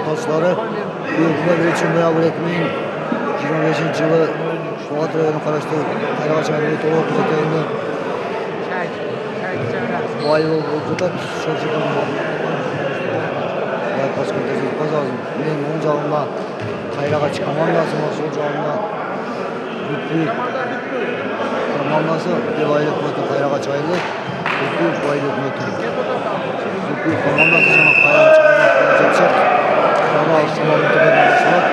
Taşları büyükler için veya üretmeyin 25. yılı Fuat Rayon'un karıştığı Karabaş Ayrılığı Tolu Kuzetlerinde bu ayı olacak şaşırdım bu. Baypaş Kırtası Yılmaz lazım. Benim onun cağımda Kayrağa çıkamam lazım. Sol cağımda büyük tamamlası bir aylık metre Kayrağa çaylı. Büyük aylık metre. Büyük tamamlası sana Kayrağa çıkamam lazım. Ama Osmanlı tepeden başlamak.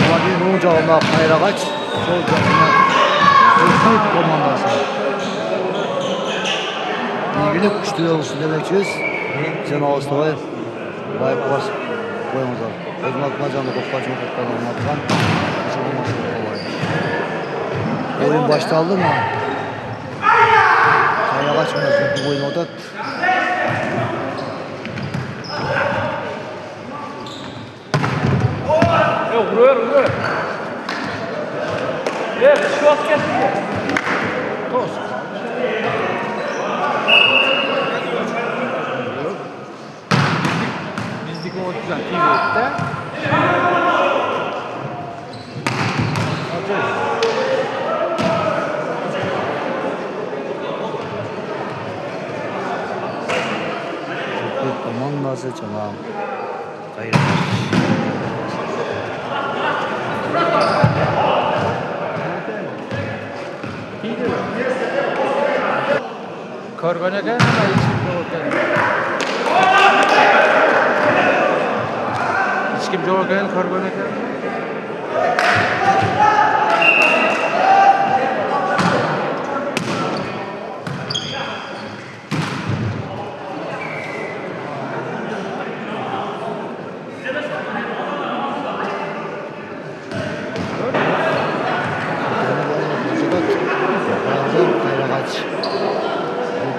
Ama bir bunun cağında Kayrağa sol cağında büyük komandası. İlgili kuşturuyor musun demekçiyiz. Sen Ağustos'ta Baykulas koyamazlar. Özüm atma canlı kopkaçma kopkaçma anlatılan kuşurdu maşurdu kolay. Oyun başta aldı mı? Kayra kaçmıyor. Bu oyun orada. Yok vuruyor. Evet şu asker. Toz. Bizdik o güzel TV'de. Komandası canım. Hayır. Korbana gel ama hiç kim cevap gel korbana gel.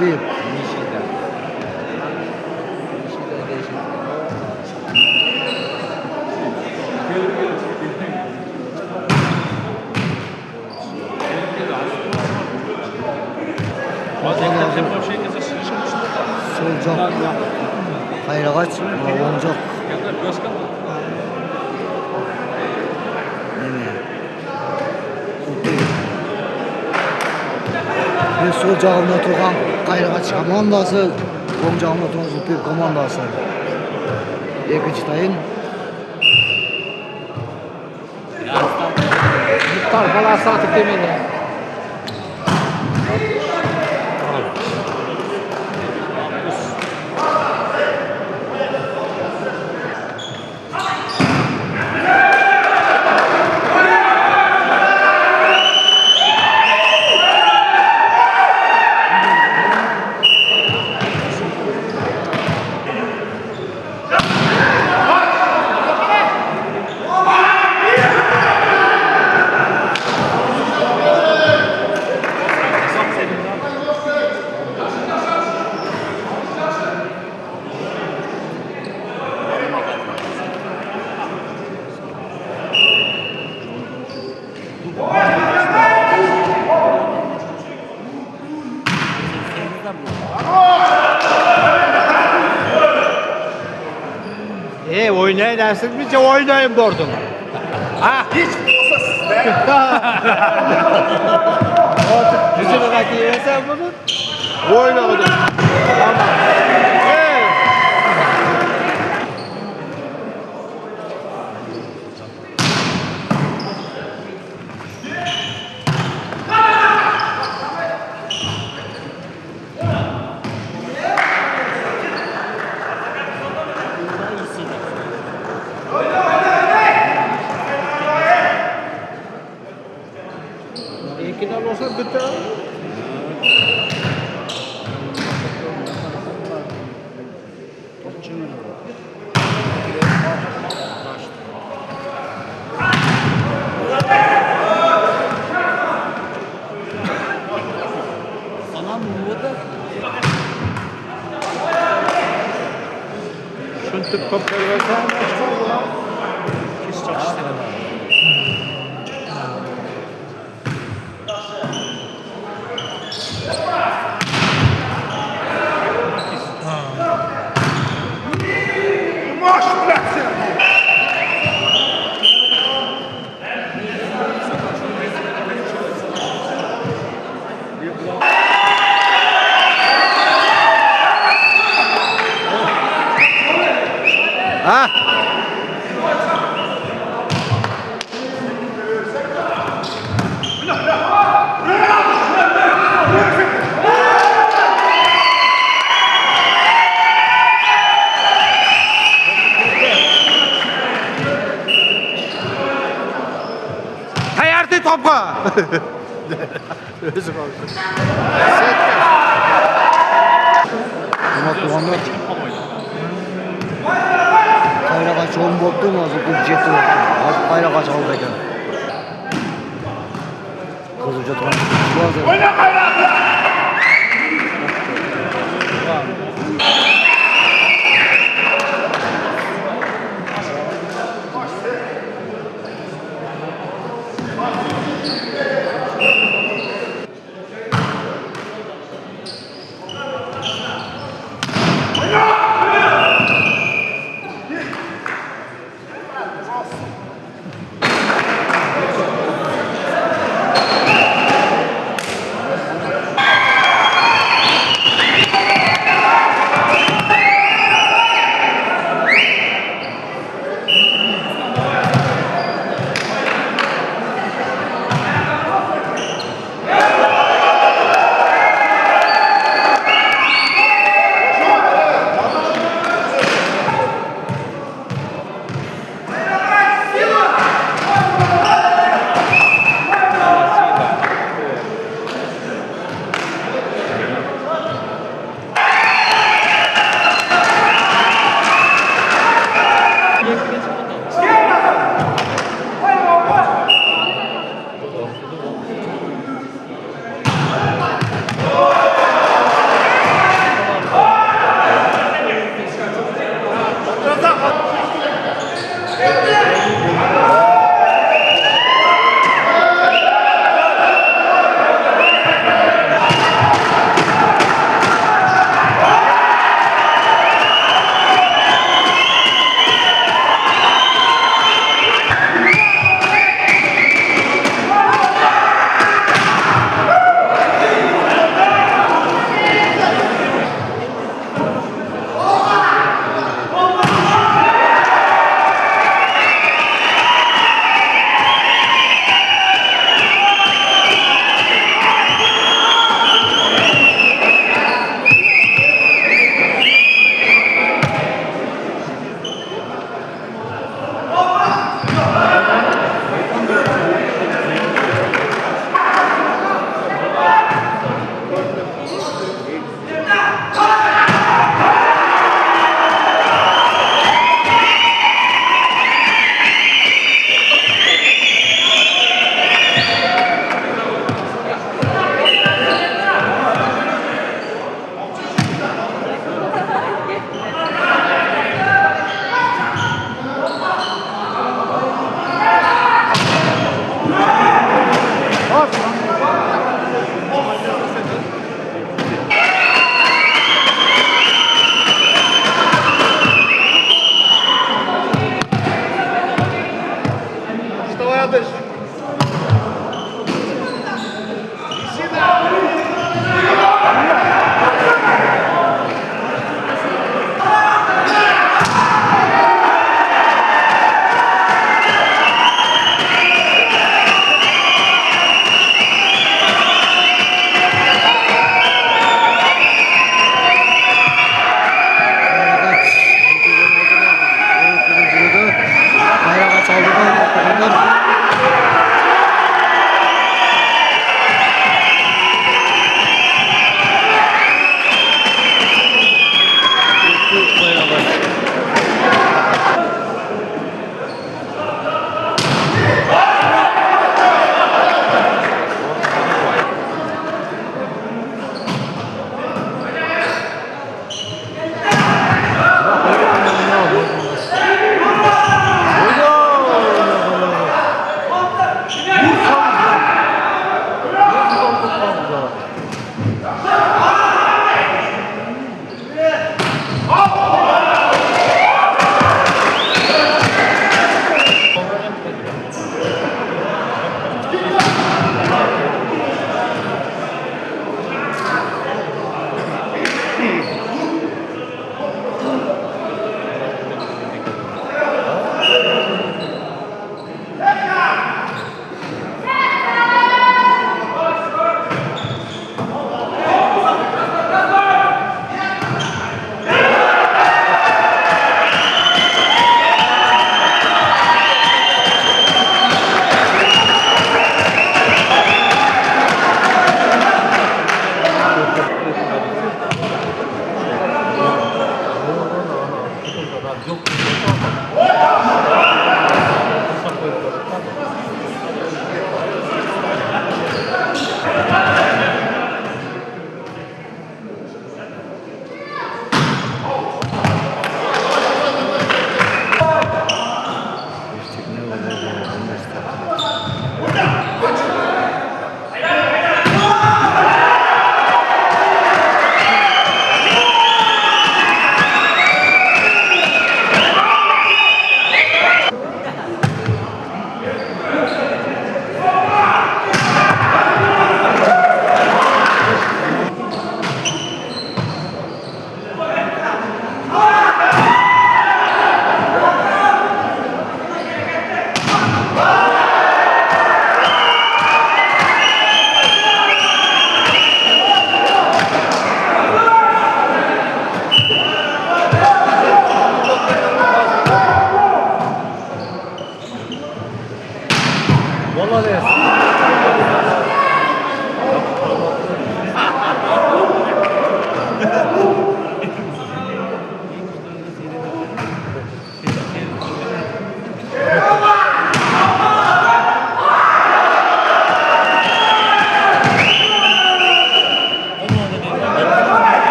Büyük. Solcak. Kayrağa çıkacak. Bir sol cağımda oturan Kayrağa komandası, sol cağımda oturan Zülpü komandası. İkinci tayın. Muhtar balası atıp demedi. Oynayın dersiniz mi? Oynayın bordum. Ha? Hiç olsasız be. Yüzüne kaki yesen bunu. Oyna onu. Tamam. Kita olsa betul. Sana burada. Şuntuk topları versen açma. Kes çalıştıralım. Özü kalsın. Tuğanlar Kayra çoğun boktu mu? Azıcık jeti boktu. Az Kayra kaç aldı ekan. Kızıca tuğan. Oyna Kayra!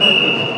Hadi.